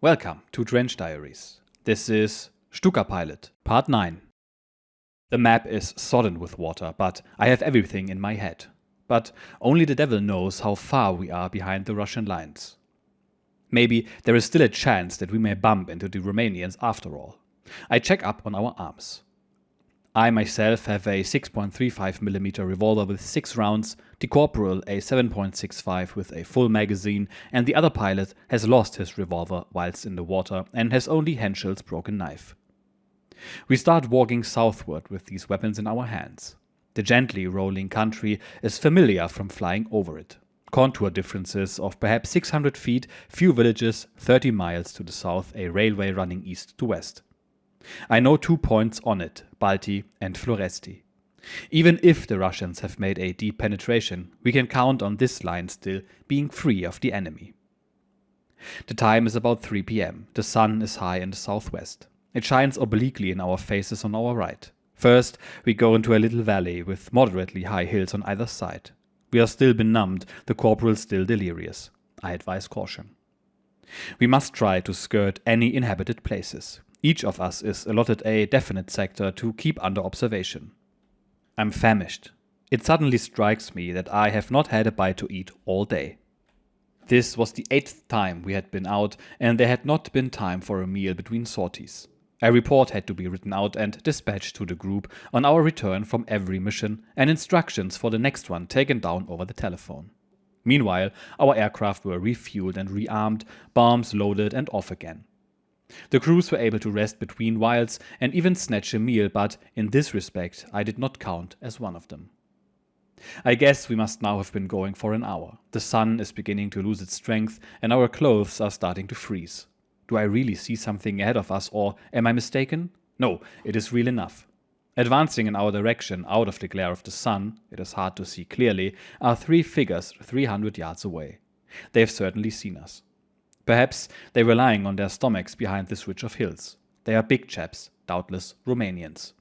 Welcome to Trench Diaries. This is Stuka Pilot, Part 9. The map is sodden with water, but I have everything in my head. But only the devil knows how far we are behind the Russian lines. Maybe there is still a chance that we may bump into the Romanians after all. I check up on our arms. I myself have a 6.35mm revolver with 6 rounds, the corporal a 7.65 with a full magazine, and the other pilot has lost his revolver whilst in the water and has only Henschel's broken knife. We start walking southward with these weapons in our hands. The gently rolling country is familiar from flying over it. Contour differences of perhaps 600 feet, few villages, 30 miles to the south, a railway running east to west. I know 2 points on it, Balti and Floresti. Even if the Russians have made a deep penetration, we can count on this line still being free of the enemy. The time is about 3 p.m. The sun is high in the southwest. It shines obliquely in our faces on our right. First, we go into a little valley with moderately high hills on either side. We are still benumbed, the corporal still delirious. I advise caution. We must try to skirt any inhabited places. Each of us is allotted a definite sector to keep under observation. I'm famished. It suddenly strikes me that I have not had a bite to eat all day. This was the 8th time we had been out, and there had not been time for a meal between sorties. A report had to be written out and dispatched to the group on our return from every mission, and instructions for the next one taken down over the telephone. Meanwhile, our aircraft were refueled and rearmed, bombs loaded and off again. The crews were able to rest between whiles and even snatch a meal, but in this respect I did not count as one of them. I guess we must now have been going for an hour. The sun is beginning to lose its strength and our clothes are starting to freeze. Do I really see something ahead of us, or am I mistaken? No, it is real enough. Advancing in our direction out of the glare of the sun, it is hard to see clearly, are 3 figures 300 yards away. They have certainly seen us. Perhaps they were lying on their stomachs behind this ridge of hills. They are big chaps, doubtless Romanians.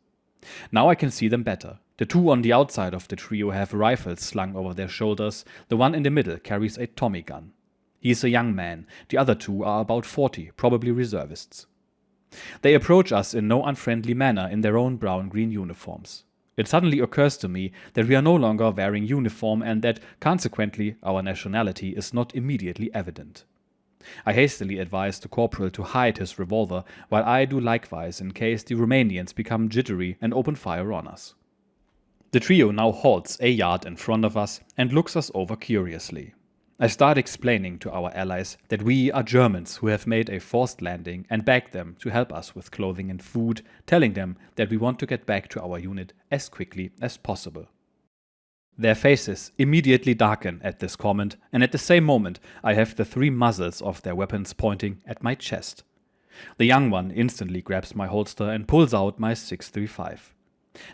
Now I can see them better. The 2 on the outside of the trio have rifles slung over their shoulders. The one in the middle carries a Tommy gun. He is a young man. The other 2 are about 40, probably reservists. They approach us in no unfriendly manner in their own brown-green uniforms. It suddenly occurs to me that we are no longer wearing uniform and that, consequently, our nationality is not immediately evident. I hastily advise the corporal to hide his revolver, while I do likewise in case the Romanians become jittery and open fire on us. The trio now halts a yard in front of us and looks us over curiously. I start explaining to our allies that we are Germans who have made a forced landing and beg them to help us with clothing and food, telling them that we want to get back to our unit as quickly as possible. Their faces immediately darken at this comment, and at the same moment I have the 3 muzzles of their weapons pointing at my chest. The young one instantly grabs my holster and pulls out my 6.35.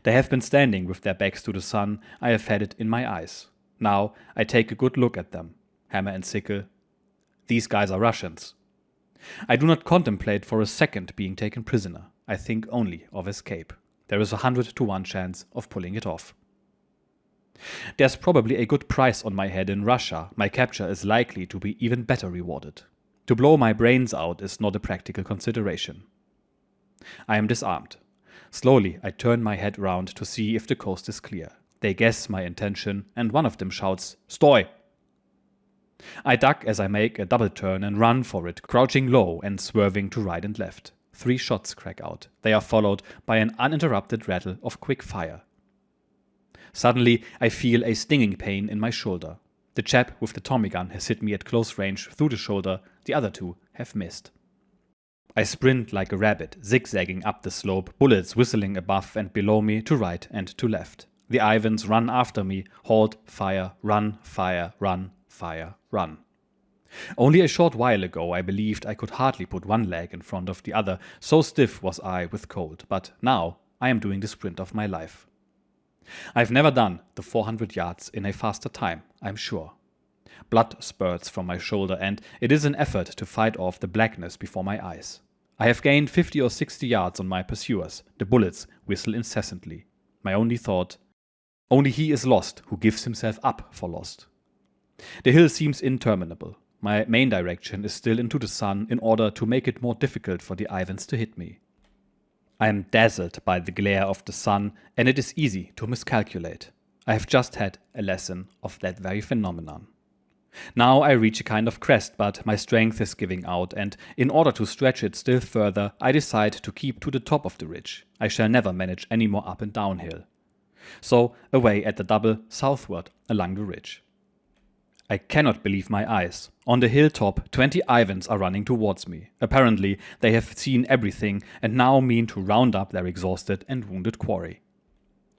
They have been standing with their backs to the sun. I have had it in my eyes. Now I take a good look at them. Hammer and sickle. These guys are Russians. I do not contemplate for a second being taken prisoner. I think only of escape. There is 100 to 1 chance of pulling it off. There's probably a good price on my head in Russia. My capture is likely to be even better rewarded. To blow my brains out is not a practical consideration. I am disarmed. Slowly I turn my head round to see if the coast is clear. They guess my intention and one of them shouts, "Stoi!" I duck as I make a double turn and run for it, crouching low and swerving to right and left. 3 shots crack out. They are followed by an uninterrupted rattle of quick fire. Suddenly, I feel a stinging pain in my shoulder. The chap with the Tommy gun has hit me at close range through the shoulder. The other 2 have missed. I sprint like a rabbit, zigzagging up the slope, bullets whistling above and below me to right and to left. The Ivans run after me, halt, fire, run, run. Only a short while ago I believed I could hardly put one leg in front of the other, so stiff was I with cold, but now I am doing the sprint of my life. I've never done the 400 yards in a faster time, I'm sure. Blood spurts from my shoulder and it is an effort to fight off the blackness before my eyes. I have gained 50 or 60 yards on my pursuers. The bullets whistle incessantly. My only thought, only he is lost who gives himself up for lost. The hill seems interminable. My main direction is still into the sun in order to make it more difficult for the Ivans to hit me. I am dazzled by the glare of the sun, and it is easy to miscalculate. I have just had a lesson of that very phenomenon. Now I reach a kind of crest, but my strength is giving out, and in order to stretch it still further, I decide to keep to the top of the ridge. I shall never manage any more up and downhill. So away at the double southward along the ridge. I cannot believe my eyes. On the hilltop, 20 Ivans are running towards me. Apparently, they have seen everything and now mean to round up their exhausted and wounded quarry.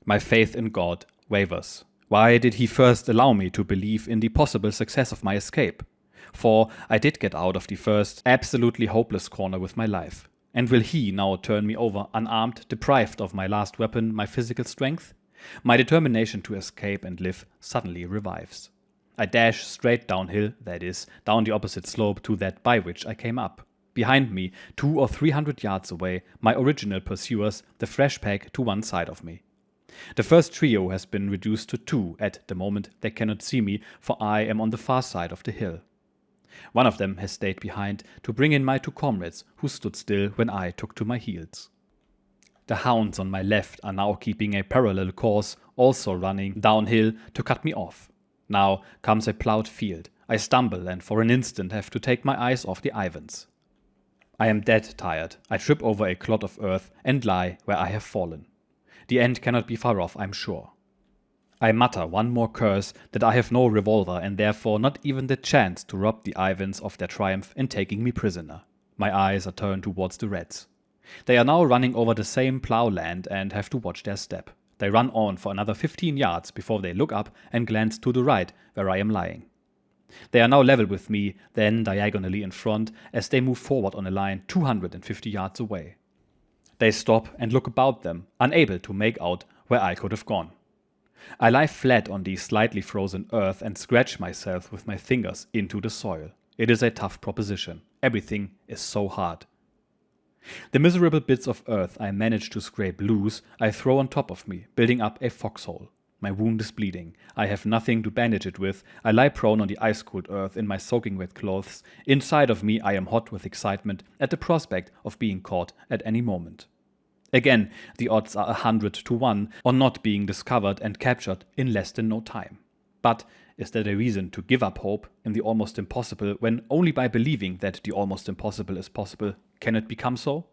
My faith in God wavers. Why did he first allow me to believe in the possible success of my escape? For I did get out of the first, absolutely hopeless corner with my life. And will he now turn me over unarmed, deprived of my last weapon, my physical strength? My determination to escape and live suddenly revives. I dash straight downhill, that is, down the opposite slope to that by which I came up. Behind me, 200 or 300 yards away, my original pursuers, the fresh pack to one side of me. The first trio has been reduced to 2 at the moment. They cannot see me, for I am on the far side of the hill. One of them has stayed behind to bring in my 2 comrades, who stood still when I took to my heels. The hounds on my left are now keeping a parallel course, also running downhill to cut me off. Now comes a plowed field. I stumble and for an instant have to take my eyes off the Ivans. I am dead tired. I trip over a clod of earth and lie where I have fallen. The end cannot be far off, I'm sure. I mutter one more curse that I have no revolver and therefore not even the chance to rob the Ivans of their triumph in taking me prisoner. My eyes are turned towards the Reds. They are now running over the same plough land and have to watch their step. They run on for another 15 yards before they look up and glance to the right, where I am lying. They are now level with me, then diagonally in front, as they move forward on a line 250 yards away. They stop and look about them, unable to make out where I could have gone. I lie flat on the slightly frozen earth and scratch myself with my fingers into the soil. It is a tough proposition. Everything is so hard. The miserable bits of earth I manage to scrape loose, I throw on top of me, building up a foxhole. My wound is bleeding. I have nothing to bandage it with. I lie prone on the ice-cold earth in my soaking wet clothes. Inside of me I am hot with excitement at the prospect of being caught at any moment. Again, the odds are 100 to 1 on not being discovered and captured in less than no time. But is that a reason to give up hope in the almost impossible when only by believing that the almost impossible is possible can it become so?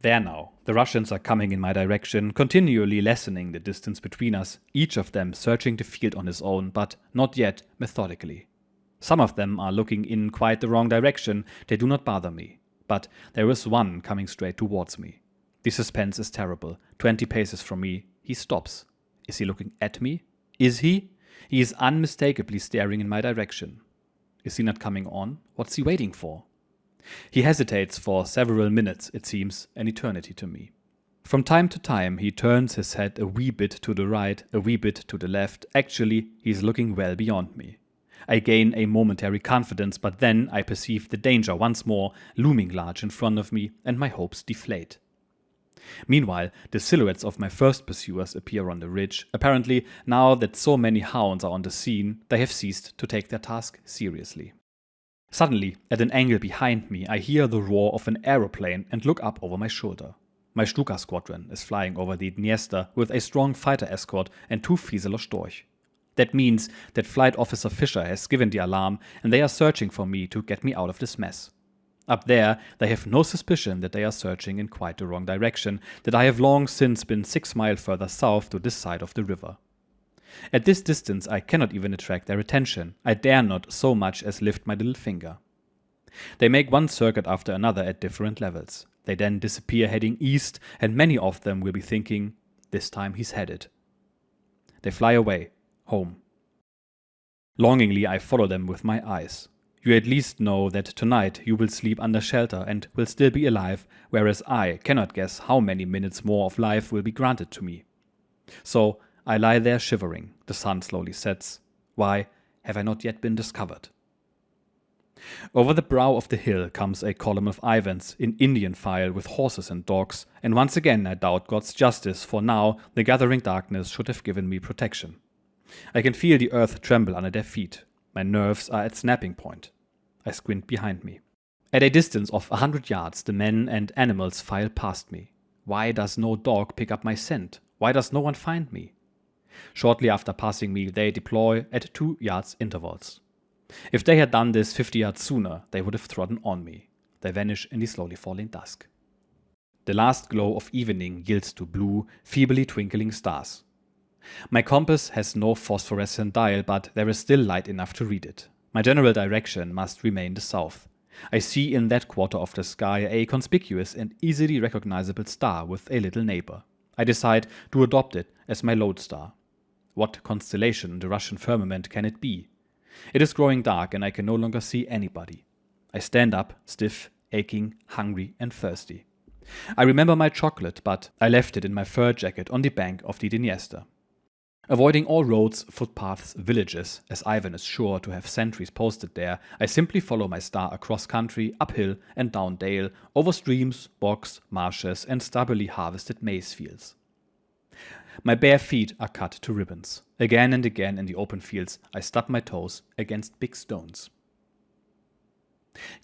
There now, the Russians are coming in my direction, continually lessening the distance between us, each of them searching the field on his own, but not yet methodically. Some of them are looking in quite the wrong direction. They do not bother me. But there is one coming straight towards me. The suspense is terrible. 20 paces from me, he stops. Is he looking at me? Is he? He is unmistakably staring in my direction. Is he not coming on? What's he waiting for? He hesitates for several minutes, it seems an eternity to me. From time to time he turns his head a wee bit to the right, a wee bit to the left. Actually, he is looking well beyond me. I gain a momentary confidence, but then I perceive the danger once more looming large in front of me, and my hopes deflate. Meanwhile, the silhouettes of my first pursuers appear on the ridge. Apparently, now that so many hounds are on the scene, they have ceased to take their task seriously. Suddenly, at an angle behind me, I hear the roar of an aeroplane and look up over my shoulder. My Stuka squadron is flying over the Dniester with a strong fighter escort and 2 Fieseler Storch. That means that Flight Officer Fischer has given the alarm and they are searching for me to get me out of this mess. Up there, they have no suspicion that they are searching in quite the wrong direction, that I have long since been 6 miles further south to this side of the river. At this distance I cannot even attract their attention. I dare not so much as lift my little finger. They make one circuit after another at different levels. They then disappear heading east, and many of them will be thinking, this time he's had it. They fly away, home. Longingly I follow them with my eyes. You at least know that tonight you will sleep under shelter and will still be alive, whereas I cannot guess how many minutes more of life will be granted to me. So I lie there shivering. The sun slowly sets. Why have I not yet been discovered? Over the brow of the hill comes a column of Ivans in Indian file with horses and dogs, and once again I doubt God's justice, for now the gathering darkness should have given me protection. I can feel the earth tremble under their feet. My nerves are at snapping point. I squint behind me. At a distance of 100 yards, the men and animals file past me. Why does no dog pick up my scent? Why does no one find me? Shortly after passing me, they deploy at 2 yards intervals. If they had done this 50 yards sooner, they would have trodden on me. They vanish in the slowly falling dusk. The last glow of evening yields to blue, feebly twinkling stars. My compass has no phosphorescent dial, but there is still light enough to read it. My general direction must remain the south. I see in that quarter of the sky a conspicuous and easily recognizable star with a little neighbor. I decide to adopt it as my lodestar. What constellation in the Russian firmament can it be? It is growing dark and I can no longer see anybody. I stand up, stiff, aching, hungry and thirsty. I remember my chocolate, but I left it in my fur jacket on the bank of the Dniester. Avoiding all roads, footpaths, villages, as Ivan is sure to have sentries posted there, I simply follow my star across country, uphill and down dale, over streams, bogs, marshes and stubbily harvested maize fields. My bare feet are cut to ribbons. Again and again in the open fields, I stub my toes against big stones.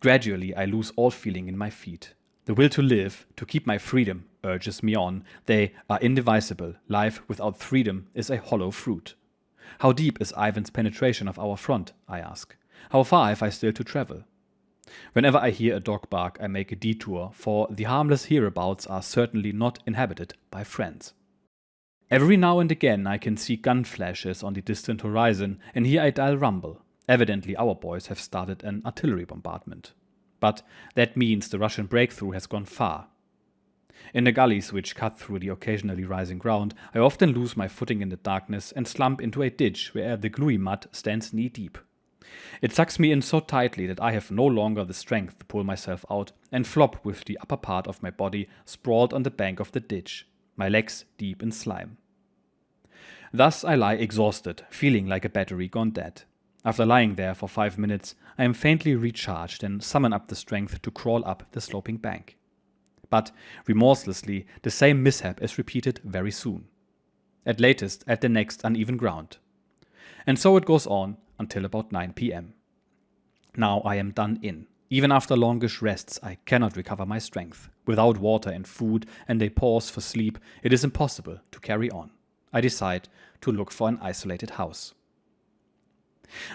Gradually, I lose all feeling in my feet. The will to live, to keep my freedom, urges me on. They are indivisible. Life without freedom is a hollow fruit. How deep is Ivan's penetration of our front, I ask. How far have I still to travel? Whenever I hear a dog bark, I make a detour, for the harmless hereabouts are certainly not inhabited by friends. Every now and again I can see gun flashes on the distant horizon and hear a dull rumble. Evidently our boys have started an artillery bombardment. But that means the Russian breakthrough has gone far. In the gullies which cut through the occasionally rising ground, I often lose my footing in the darkness and slump into a ditch where the gluey mud stands knee-deep. It sucks me in so tightly that I have no longer the strength to pull myself out and flop with the upper part of my body sprawled on the bank of the ditch, my legs deep in slime. Thus I lie exhausted, feeling like a battery gone dead. After lying there for 5 minutes, I am faintly recharged and summon up the strength to crawl up the sloping bank. But, remorselessly, the same mishap is repeated very soon. At latest, at the next uneven ground. And so it goes on until about 9 p.m. Now I am done in. Even after longish rests, I cannot recover my strength. Without water and food and a pause for sleep, it is impossible to carry on. I decide to look for an isolated house.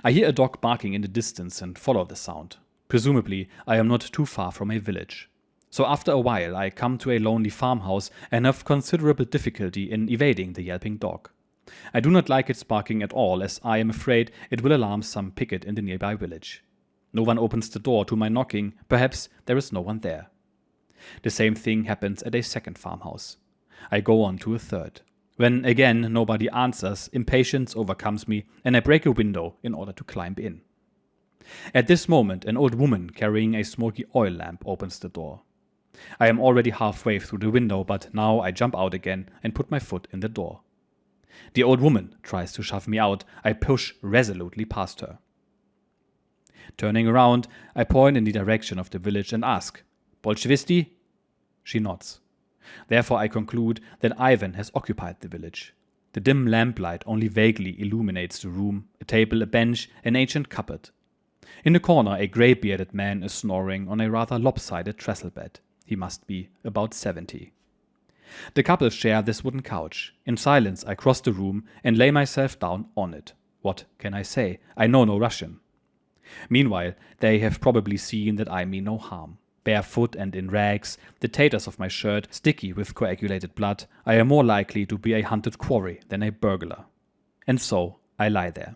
I hear a dog barking in the distance and follow the sound. Presumably, I am not too far from a village. So after a while, I come to a lonely farmhouse and have considerable difficulty in evading the yelping dog. I do not like its barking at all, as I am afraid it will alarm some picket in the nearby village. No one opens the door to my knocking, perhaps there is no one there. The same thing happens at a second farmhouse. I go on to a third. When again nobody answers, impatience overcomes me and I break a window in order to climb in. At this moment, an old woman carrying a smoky oil lamp opens the door. I am already halfway through the window, but now I jump out again and put my foot in the door. The old woman tries to shove me out. I push resolutely past her. Turning around, I point in the direction of the village and ask, "Bolshevisti?" She nods. Therefore I conclude that Ivan has occupied the village. The dim lamplight only vaguely illuminates the room, a table, a bench, an ancient cupboard. In the corner a grey-bearded man is snoring on a rather lopsided trestle bed. He must be about 70. The couple share this wooden couch. In silence I cross the room and lay myself down on it. What can I say? I know no Russian. Meanwhile, they have probably seen that I mean no harm. Barefoot and in rags, the tatters of my shirt sticky with coagulated blood, I am more likely to be a hunted quarry than a burglar. And so I lie there.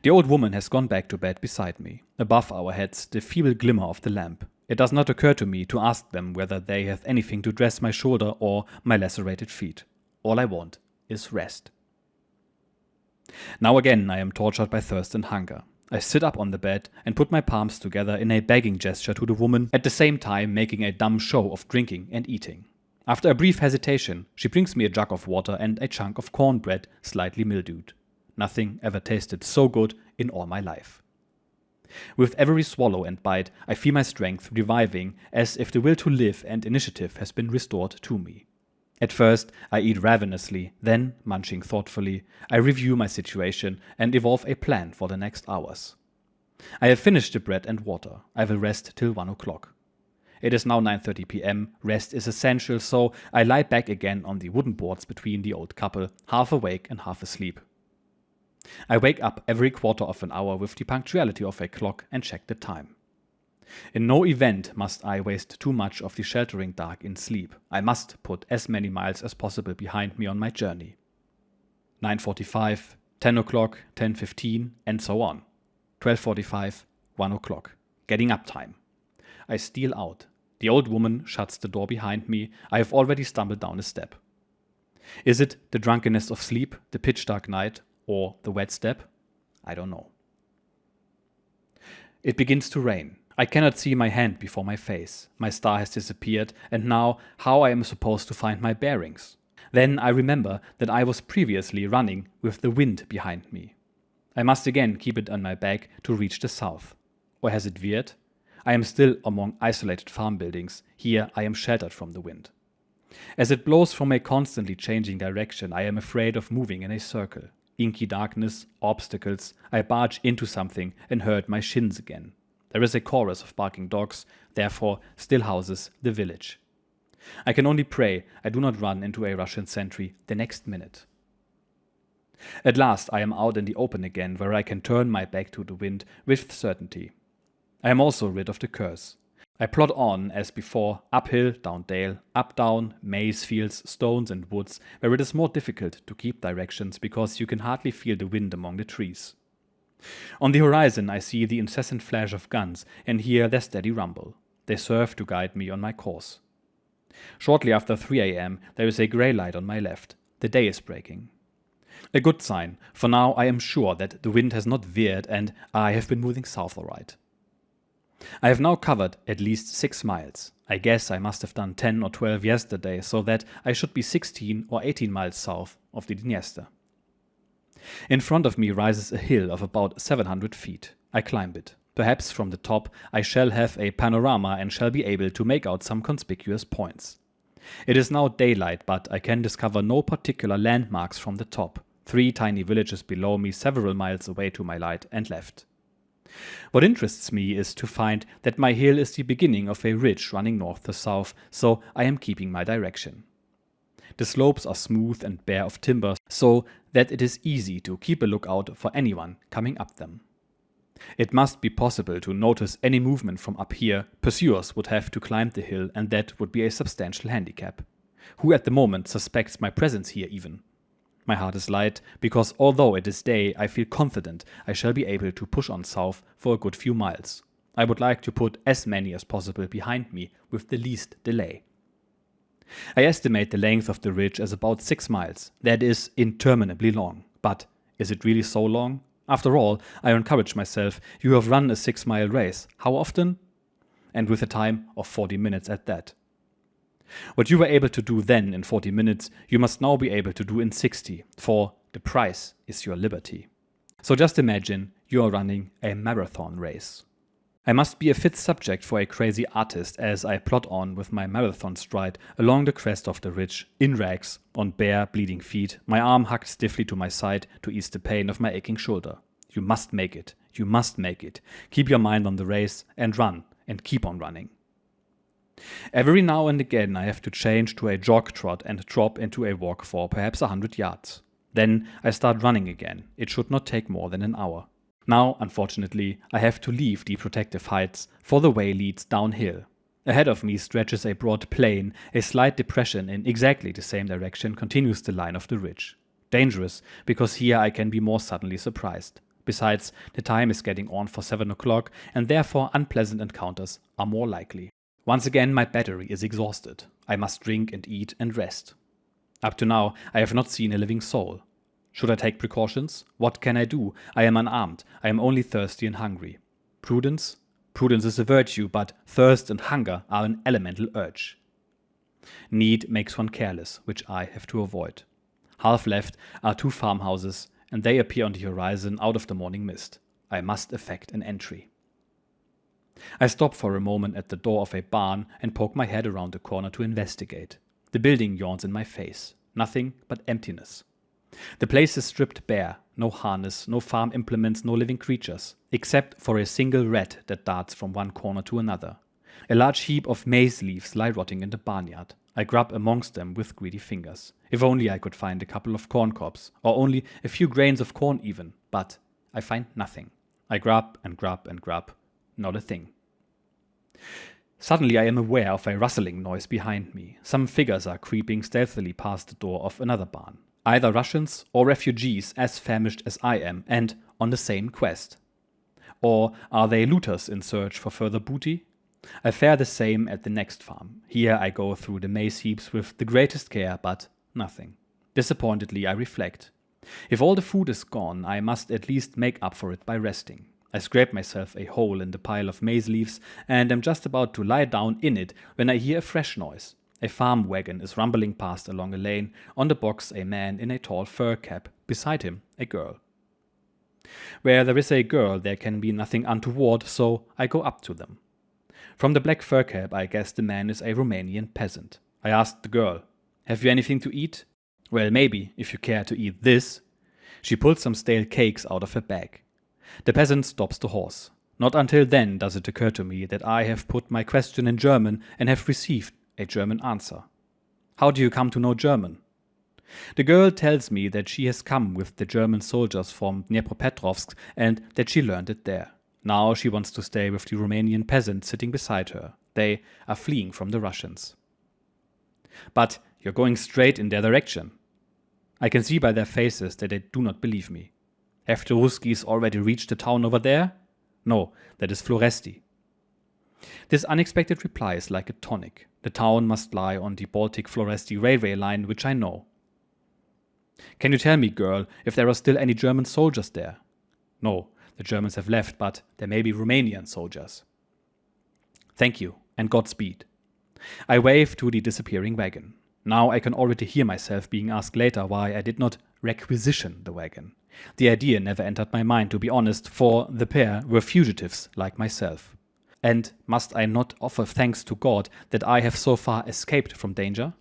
The old woman has gone back to bed beside me. Above our heads, the feeble glimmer of the lamp. It does not occur to me to ask them whether they have anything to dress my shoulder or my lacerated feet. All I want is rest. Now again I am tortured by thirst and hunger. I sit up on the bed and put my palms together in a begging gesture to the woman, at the same time making a dumb show of drinking and eating. After a brief hesitation, she brings me a jug of water and a chunk of cornbread slightly mildewed. Nothing ever tasted so good in all my life. With every swallow and bite, I feel my strength reviving, as if the will to live and initiative has been restored to me. At first, I eat ravenously, then, munching thoughtfully, I review my situation and evolve a plan for the next hours. I have finished the bread and water. I will rest till 1 o'clock. It is now 9:30 p.m. Rest is essential, so I lie back again on the wooden boards between the old couple, half awake and half asleep. I wake up every quarter of an hour with the punctuality of a clock and check the time. In no event must I waste too much of the sheltering dark in sleep. I must put as many miles as possible behind me on my journey. 9:45, 10 o'clock, 10:15, and so on. 12:45, 1 o'clock. Getting up time. I steal out. The old woman shuts the door behind me. I have already stumbled down a step. Is it the drunkenness of sleep, the pitch dark night, or the wet step? I don't know. It begins to rain. I cannot see my hand before my face. My star has disappeared, and now how I am supposed to find my bearings. Then I remember that I was previously running with the wind behind me. I must again keep it on my back to reach the south. Or has it veered? I am still among isolated farm buildings. Here I am sheltered from the wind. As it blows from a constantly changing direction, I am afraid of moving in a circle. Inky darkness, obstacles, I barge into something and hurt my shins again. There is a chorus of barking dogs, therefore still houses the village. I can only pray I do not run into a Russian sentry the next minute. At last I am out in the open again, where I can turn my back to the wind with certainty. I am also rid of the curse. I plod on as before, uphill, down dale, up down, maize fields, stones and woods, where it is more difficult to keep directions because you can hardly feel the wind among the trees. On the horizon I see the incessant flash of guns and hear their steady rumble. They serve to guide me on my course. Shortly after 3 a.m. there is a grey light on my left. The day is breaking. A good sign, for now I am sure that the wind has not veered and I have been moving south all right. I have now covered at least 6 miles. I guess I must have done 10 or 12 yesterday, so that I should be 16 or 18 miles south of the Dniester. In front of me rises a hill of about 700 feet. I climb it. Perhaps from the top I shall have a panorama and shall be able to make out some conspicuous points. It is now daylight, but I can discover no particular landmarks from the top. 3 tiny villages below me several miles away to my right and left. What interests me is to find that my hill is the beginning of a ridge running north to south, so I am keeping my direction. The slopes are smooth and bare of timber, so that it is easy to keep a lookout for anyone coming up them. It must be possible to notice any movement from up here. Pursuers would have to climb the hill, and that would be a substantial handicap. Who at the moment suspects my presence here even? My heart is light, because although it is day, I feel confident I shall be able to push on south for a good few miles. I would like to put as many as possible behind me with the least delay. I estimate the length of the ridge as about 6 miles. That is interminably long. But is it really so long? After all, I encourage myself, you have run a 6-mile race. How often? And with a time of 40 minutes at that. What you were able to do then in 40 minutes, you must now be able to do in 60, for the price is your liberty. So just imagine you are running a marathon race. I must be a fit subject for a crazy artist as I plod on with my marathon stride along the crest of the ridge, in rags, on bare, bleeding feet, my arm hugged stiffly to my side to ease the pain of my aching shoulder. You must make it. You must make it. Keep your mind on the race and run, and keep on running. Every now and again I have to change to a jog trot and drop into a walk for perhaps 100 yards. Then I start running again. It should not take more than an hour. Now, unfortunately, I have to leave the protective heights, for the way leads downhill. Ahead of me stretches a broad plain. A slight depression in exactly the same direction continues the line of the ridge. Dangerous, because here I can be more suddenly surprised. Besides, the time is getting on for 7 o'clock, and therefore unpleasant encounters are more likely. Once again my battery is exhausted. I must drink and eat and rest. Up to now I have not seen a living soul. Should I take precautions? What can I do? I am unarmed. I am only thirsty and hungry. Prudence? Prudence is a virtue, but thirst and hunger are an elemental urge. Need makes one careless, which I have to avoid. Half left are 2 farmhouses, and they appear on the horizon out of the morning mist. I must effect an entry. I stop for a moment at the door of a barn and poke my head around the corner to investigate. The building yawns in my face. Nothing but emptiness. The place is stripped bare. No harness, no farm implements, no living creatures, except for a single rat that darts from one corner to another. A large heap of maize leaves lie rotting in the barnyard. I grub amongst them with greedy fingers. If only I could find a couple of corn cobs, or only a few grains of corn even, but I find nothing. I grub and grub and grub. Not a thing. Suddenly I am aware of a rustling noise behind me. Some figures are creeping stealthily past the door of another barn. Either Russians or refugees as famished as I am and on the same quest. Or are they looters in search for further booty? I fare the same at the next farm. Here I go through the maize heaps with the greatest care, but nothing. Disappointedly I reflect. If all the food is gone, I must at least make up for it by resting. I scrape myself a hole in the pile of maize leaves and am just about to lie down in it when I hear a fresh noise. A farm wagon is rumbling past along a lane, on the box a man in a tall fur cap, beside him a girl. Where there is a girl there can be nothing untoward, so I go up to them. From the black fur cap I guess the man is a Romanian peasant. I ask the girl, "Have you anything to eat?" "Well, maybe, if you care to eat this." She pulls some stale cakes out of her bag. The peasant stops the horse. Not until then does it occur to me that I have put my question in German and have received a German answer. "How do you come to know German?" The girl tells me that she has come with the German soldiers from Dnipropetrovsk and that she learned it there. Now she wants to stay with the Romanian peasant sitting beside her. They are fleeing from the Russians. "But you're going straight in their direction." I can see by their faces that they do not believe me. "Have the Ruskies already reached the town over there?" "No, that is Floresti." This unexpected reply is like a tonic. The town must lie on the Baltic-Floresti railway line, which I know. "Can you tell me, girl, if there are still any German soldiers there?" "No, the Germans have left, but there may be Romanian soldiers." "Thank you, and Godspeed." I wave to the disappearing wagon. Now I can already hear myself being asked later why I did not requisition the wagon. The idea never entered my mind, to be honest, for the pair were fugitives like myself. And must I not offer thanks to God that I have so far escaped from danger?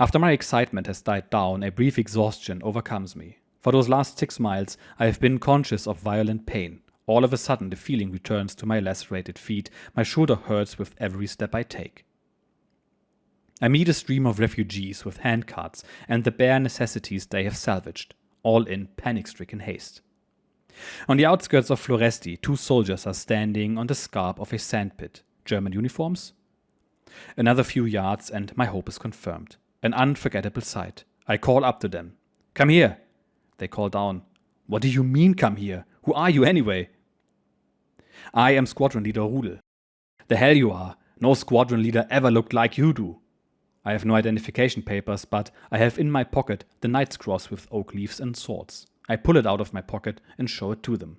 After my excitement has died down, a brief exhaustion overcomes me. For those last 6 miles, I have been conscious of violent pain. All of a sudden, the feeling returns to my lacerated feet. My shoulder hurts with every step I take. I meet a stream of refugees with handcarts and the bare necessities they have salvaged, all in panic-stricken haste. On the outskirts of Floresti, 2 soldiers are standing on the scarp of a sandpit. German uniforms? Another few yards and my hope is confirmed. An unforgettable sight. I call up to them. "Come here." They call down. "What do you mean, come here? Who are you anyway?" "I am Squadron Leader Rudel." "The hell you are. No squadron leader ever looked like you do." I have no identification papers, but I have in my pocket the knight's cross with oak leaves and swords. I pull it out of my pocket and show it to them.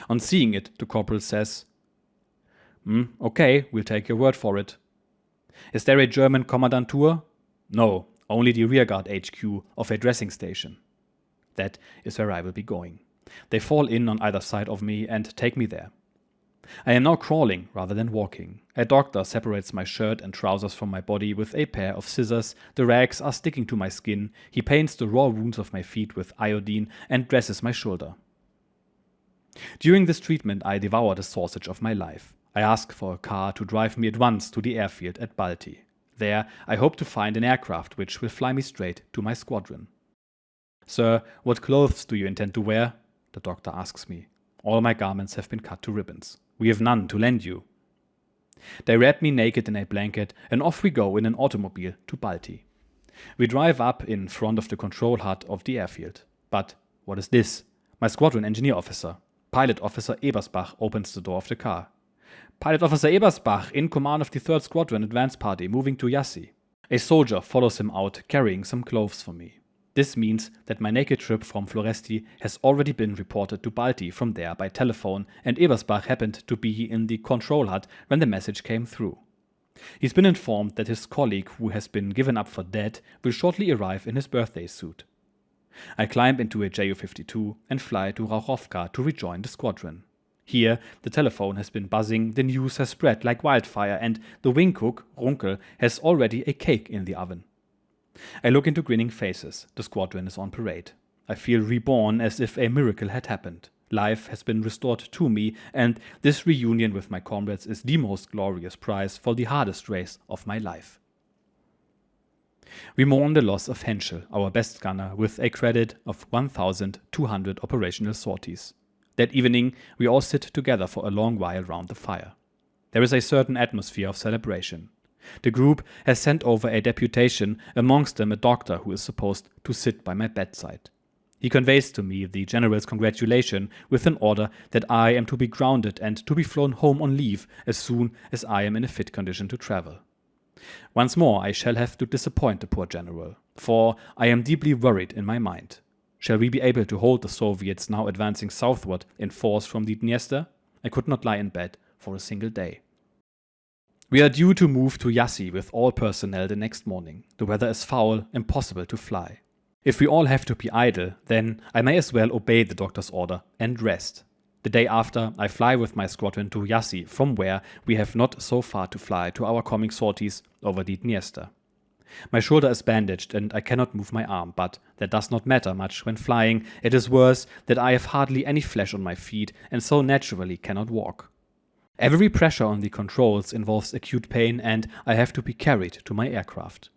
On seeing it, the corporal says, "Okay, we'll take your word for it." "Is there a German commandantur?" "No, only the rearguard HQ of a dressing station." That is where I will be going. They fall in on either side of me and take me there. I am now crawling rather than walking. A doctor separates my shirt and trousers from my body with a pair of scissors. The rags are sticking to my skin. He paints the raw wounds of my feet with iodine and dresses my shoulder. During this treatment, I devour the sausage of my life. I ask for a car to drive me at once to the airfield at Balti. There, I hope to find an aircraft which will fly me straight to my squadron. "Sir, what clothes do you intend to wear?" the doctor asks me. "All my garments have been cut to ribbons. We have none to lend you." They wrap me naked in a blanket and off we go in an automobile to Balti. We drive up in front of the control hut of the airfield. But what is this? My squadron engineer officer, Pilot Officer Ebersbach, opens the door of the car. "Pilot Officer Ebersbach, in command of the 3rd Squadron Advance Party, moving to Yassi." A soldier follows him out, carrying some clothes for me. This means that my naked trip from Floresti has already been reported to Balti from there by telephone, and Ebersbach happened to be in the control hut when the message came through. He's been informed that his colleague, who has been given up for dead, will shortly arrive in his birthday suit. I climb into a Ju-52 and fly to Rauchowka to rejoin the squadron. Here, the telephone has been buzzing, the news has spread like wildfire, and the wing cook, Runkel, has already a cake in the oven. I look into grinning faces. The squadron is on parade. I feel reborn, as if a miracle had happened. Life has been restored to me, and this reunion with my comrades is the most glorious prize for the hardest race of my life. We mourn the loss of Henschel, our best gunner, with a credit of 1,200 operational sorties. That evening, we all sit together for a long while round the fire. There is a certain atmosphere of celebration. The group has sent over a deputation, amongst them a doctor who is supposed to sit by my bedside. He conveys to me the general's congratulation with an order that I am to be grounded and to be flown home on leave as soon as I am in a fit condition to travel. Once more I shall have to disappoint the poor general, for I am deeply worried in my mind. Shall we be able to hold the Soviets now advancing southward in force from the Dniester? I could not lie in bed for a single day. We are due to move to Jassy with all personnel the next morning. The weather is foul, impossible to fly. If we all have to be idle, then I may as well obey the doctor's order and rest. The day after, I fly with my squadron to Jassy, from where we have not so far to fly to our coming sorties over the Dniester. My shoulder is bandaged and I cannot move my arm, but that does not matter much when flying. It is worse that I have hardly any flesh on my feet and so naturally cannot walk. Every pressure on the controls involves acute pain and I have to be carried to my aircraft.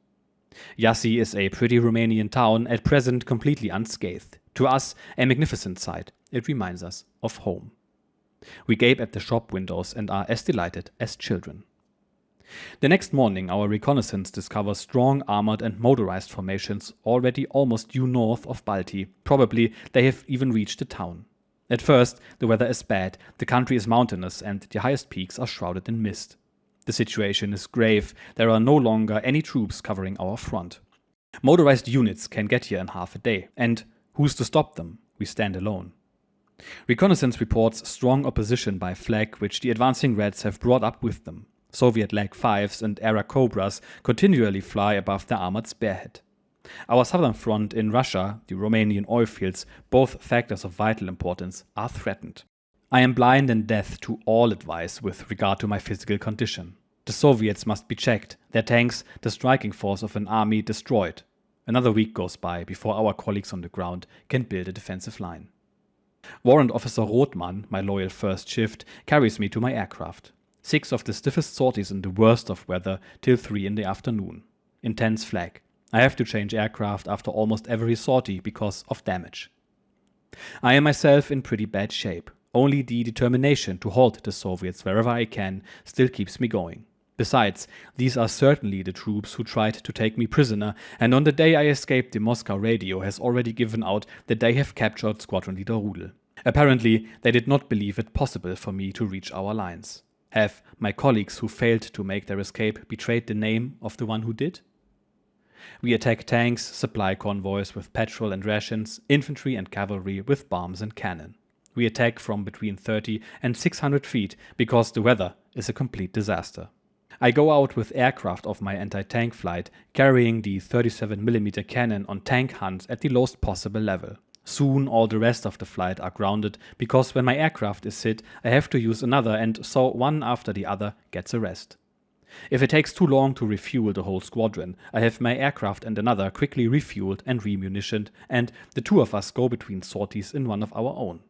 Jassy is a pretty Romanian town, at present completely unscathed. To us, a magnificent sight. It reminds us of home. We gape at the shop windows and are as delighted as children. The next morning, our reconnaissance discovers strong armored and motorized formations already almost due north of Balti. Probably they have even reached the town. At first, the weather is bad, the country is mountainous and the highest peaks are shrouded in mist. The situation is grave. There are no longer any troops covering our front. Motorized units can get here in half a day, and who's to stop them? We stand alone. Reconnaissance reports strong opposition by flag, which the advancing Reds have brought up with them. Soviet Lag 5s and Era Cobras continually fly above their armored spearhead. Our southern front in Russia, the Romanian oil fields, both factors of vital importance, are threatened. I am blind and deaf to all advice with regard to my physical condition. The Soviets must be checked, their tanks, the striking force of an army, destroyed. Another week goes by before our colleagues on the ground can build a defensive line. Warrant Officer Rothmann, my loyal first shift, carries me to my aircraft. 6 of the stiffest sorties in the worst of weather till 3 in the afternoon. Intense flag. I have to change aircraft after almost every sortie because of damage. I am myself in pretty bad shape. Only the determination to halt the Soviets wherever I can still keeps me going. Besides, these are certainly the troops who tried to take me prisoner, and on the day I escaped, the Moscow radio has already given out that they have captured squadron leader Rudel. Apparently, they did not believe it possible for me to reach our lines. Have my colleagues who failed to make their escape betrayed the name of the one who did? We attack tanks, supply convoys with petrol and rations, infantry and cavalry with bombs and cannon. We attack from between 30 and 600 feet because the weather is a complete disaster. I go out with aircraft of my anti-tank flight, carrying the 37mm cannon on tank hunts at the lowest possible level. Soon all the rest of the flight are grounded because when my aircraft is hit, I have to use another, and so one after the other gets a rest. If it takes too long to refuel the whole squadron, I have my aircraft and another quickly refueled and remunitioned, and the 2 of us go between sorties in one of our own.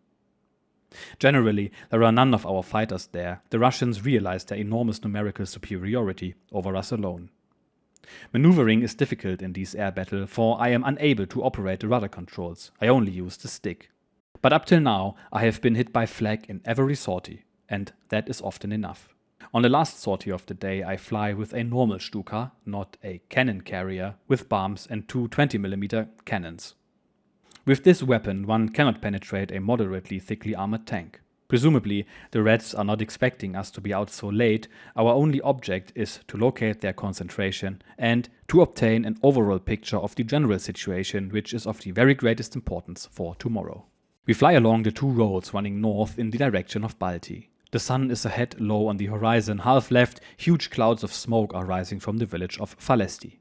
Generally, there are none of our fighters there. The Russians realize their enormous numerical superiority over us alone. Maneuvering is difficult in these air battles, for I am unable to operate the rudder controls. I only use the stick. But up till now, I have been hit by flak in every sortie, and that is often enough. On the last sortie of the day, I fly with a normal Stuka, not a cannon carrier, with bombs and 2 20mm cannons. With this weapon, one cannot penetrate a moderately thickly armored tank. Presumably, the Reds are not expecting us to be out so late. Our only object is to locate their concentration and to obtain an overall picture of the general situation, which is of the very greatest importance for tomorrow. We fly along the 2 roads running north in the direction of Balti. The sun is ahead, low on the horizon. Half left, huge clouds of smoke are rising from the village of Falesti.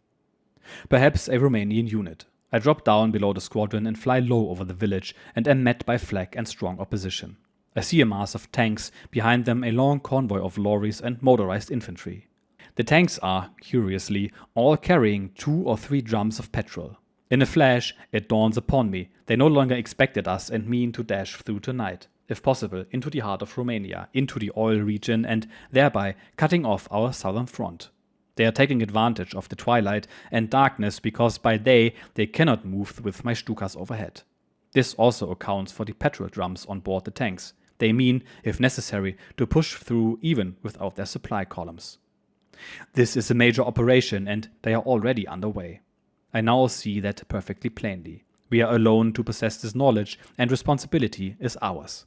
Perhaps a Romanian unit. I drop down below the squadron and fly low over the village and am met by flak and strong opposition. I see a mass of tanks, behind them a long convoy of lorries and motorized infantry. The tanks are, curiously, all carrying 2 or 3 drums of petrol. In a flash, it dawns upon me, they no longer expected us and mean to dash through tonight, if possible, into the heart of Romania, into the oil region, and thereby cutting off our southern front. They are taking advantage of the twilight and darkness because by day they cannot move with my Stukas overhead. This also accounts for the petrol drums on board the tanks. They mean, if necessary, to push through even without their supply columns. This is a major operation and they are already underway. I now see that perfectly plainly. We are alone to possess this knowledge and responsibility is ours.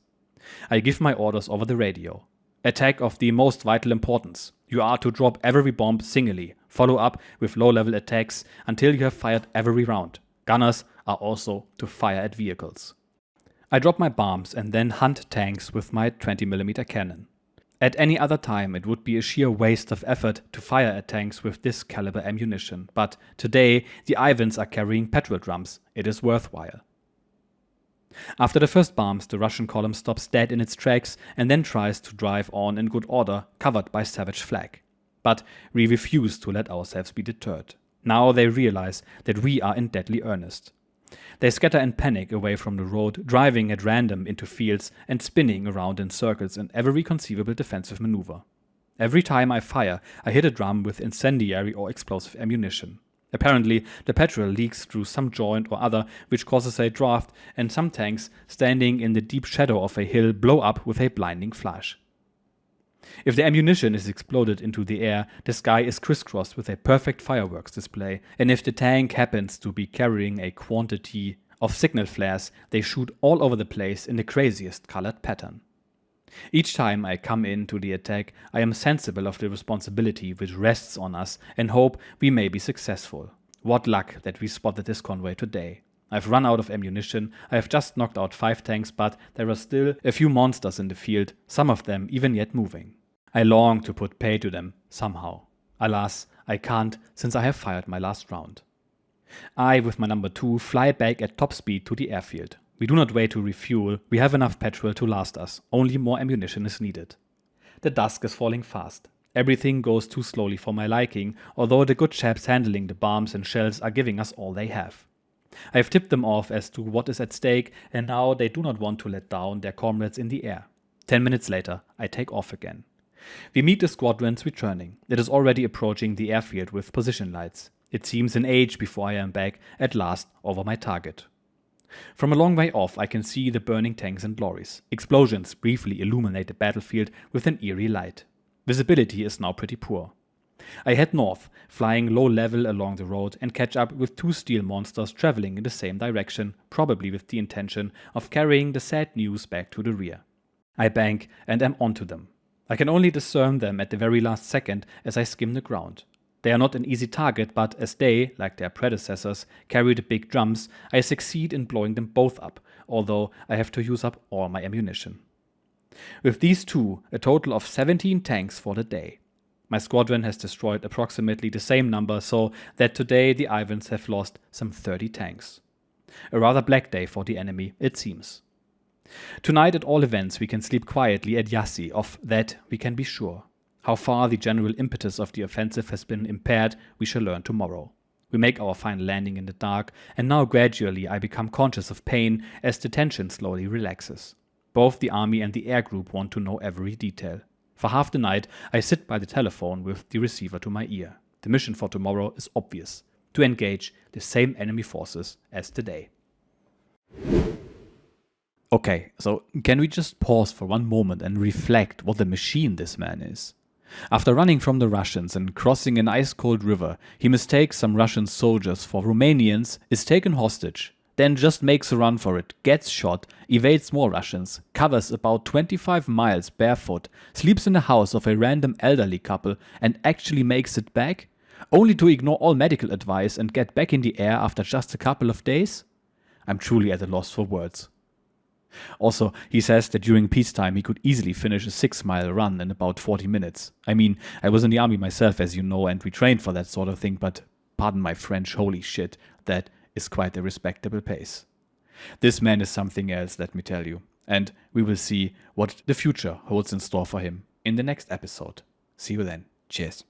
I give my orders over the radio. Attack of the most vital importance. You are to drop every bomb singly, follow up with low-level attacks until you have fired every round. Gunners are also to fire at vehicles. I drop my bombs and then hunt tanks with my 20mm cannon. At any other time it would be a sheer waste of effort to fire at tanks with this caliber ammunition, but today the Ivans are carrying petrol drums, it is worthwhile. After the first bombs, the Russian column stops dead in its tracks and then tries to drive on in good order, covered by savage flak. But we refuse to let ourselves be deterred. Now they realize that we are in deadly earnest. They scatter in panic away from the road, driving at random into fields and spinning around in circles in every conceivable defensive maneuver. Every time I fire, I hit a drum with incendiary or explosive ammunition. Apparently, the petrol leaks through some joint or other, which causes a draft, and some tanks, standing in the deep shadow of a hill, blow up with a blinding flash. If the ammunition is exploded into the air, the sky is crisscrossed with a perfect fireworks display, and if the tank happens to be carrying a quantity of signal flares, they shoot all over the place in the craziest colored pattern. Each time I come into the attack, I am sensible of the responsibility which rests on us and hope we may be successful. What luck that we spotted this convoy today. I've run out of ammunition, I have just knocked out 5 tanks, but there are still a few monsters in the field, some of them even yet moving. I long to put pay to them, somehow. Alas, I can't, since I have fired my last round. I, with my number 2, fly back at top speed to the airfield. We do not wait to refuel, we have enough petrol to last us, only more ammunition is needed. The dusk is falling fast. Everything goes too slowly for my liking, although the good chaps handling the bombs and shells are giving us all they have. I have tipped them off as to what is at stake, and now they do not want to let down their comrades in the air. 10 minutes later, I take off again. We meet the squadrons returning. It is already approaching the airfield with position lights. It seems an age before I am back, at last, over my target. From a long way off I can see the burning tanks and lorries. Explosions briefly illuminate the battlefield with an eerie light. Visibility is now pretty poor. I head north, flying low level along the road and catch up with 2 steel monsters traveling in the same direction, probably with the intention of carrying the sad news back to the rear. I bank and am onto them. I can only discern them at the very last second as I skim the ground. They are not an easy target, but as they, like their predecessors, carry the big drums, I succeed in blowing them both up, although I have to use up all my ammunition. With these 2, a total of 17 tanks for the day. My squadron has destroyed approximately the same number, so that today the Ivans have lost some 30 tanks. A rather black day for the enemy, it seems. Tonight, at all events, we can sleep quietly at Jassy, of that we can be sure. How far the general impetus of the offensive has been impaired, we shall learn tomorrow. We make our final landing in the dark, and now gradually I become conscious of pain as the tension slowly relaxes. Both the army and the air group want to know every detail. For half the night, I sit by the telephone with the receiver to my ear. The mission for tomorrow is obvious: to engage the same enemy forces as today. Okay, so can we just pause for one moment and reflect what a machine this man is? After running from the Russians and crossing an ice-cold river, he mistakes some Russian soldiers for Romanians, is taken hostage, then just makes a run for it, gets shot, evades more Russians, covers about 25 miles barefoot, sleeps in the house of a random elderly couple and actually makes it back, only to ignore all medical advice and get back in the air after just a couple of days? I'm truly at a loss for words. Also, he says that during peacetime he could easily finish a 6-mile run in about 40 minutes. I mean, I was in the army myself, as you know, and we trained for that sort of thing, but pardon my French, holy shit, that is quite a respectable pace. This man is something else, let me tell you. And we will see what the future holds in store for him in the next episode. See you then. Cheers.